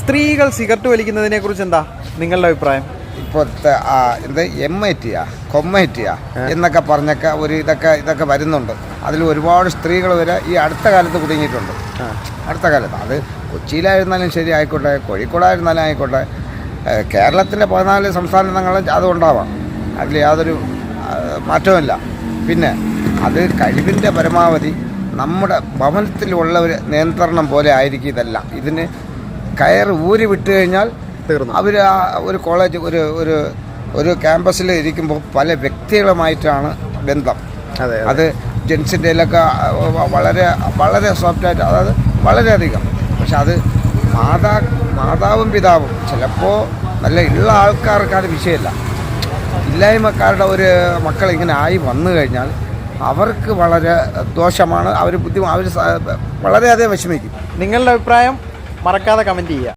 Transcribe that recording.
സ്ത്രീകൾ സിഗരറ്റ് വലിക്കുന്നതിനെ കുറിച്ച് എന്താ നിങ്ങളുടെ അഭിപ്രായം? ഇപ്പോഴത്തെ എന്ത് MIT കൊമ്മൈറ്റിയ എന്നൊക്കെ പറഞ്ഞൊക്കെ ഇതൊക്കെ വരുന്നുണ്ട്. അതിൽ ഒരുപാട് സ്ത്രീകൾ വരെ ഈ അടുത്ത കാലത്ത് കുടുങ്ങിയിട്ടുണ്ട്. അടുത്ത കാലത്ത് അത് കൊച്ചിയിലായിരുന്നാലും ശരി ആയിക്കോട്ടെ, കോഴിക്കോടായിരുന്നാലും ആയിക്കോട്ടെ, കേരളത്തിലെ 14 സംസ്ഥാനങ്ങളും അതുണ്ടാവാം. അതിൽ യാതൊരു മാറ്റവുമില്ല. പിന്നെ അത് കഴിവിൻ്റെ പരമാവധി നമ്മുടെ ഭവനത്തിലുള്ളവർ നിയന്ത്രണം പോലെ ആയിരിക്കും ഇതെല്ലാം. ഇതിന് കയറ് ഊരി വിട്ട് കഴിഞ്ഞാൽ അവർ ഒരു കോളേജ് ഒരു ക്യാമ്പസിൽ ഇരിക്കുമ്പോൾ പല വ്യക്തികളുമായിട്ടാണ് ബന്ധം. അത് ജെൻസിൻ്റെയിലൊക്കെ വളരെ വളരെ സോഫ്റ്റായിട്ട്, അതായത് വളരെയധികം. പക്ഷെ അത് മാതാവും പിതാവും ചിലപ്പോൾ നല്ല ഉള്ള ആൾക്കാർക്ക് അത് വിഷയമില്ല. ഇല്ലായ്മക്കാരുടെ ഒരു മക്കൾ ഇങ്ങനെ ആയി വന്നു കഴിഞ്ഞാൽ അവർക്ക് വളരെ ദോഷമാണ്. അവർ വളരെയധികം വിഷമിക്കും. നിങ്ങളുടെ അഭിപ്രായം മറക്കാതെ കമൻറ്റ് ചെയ്യുക.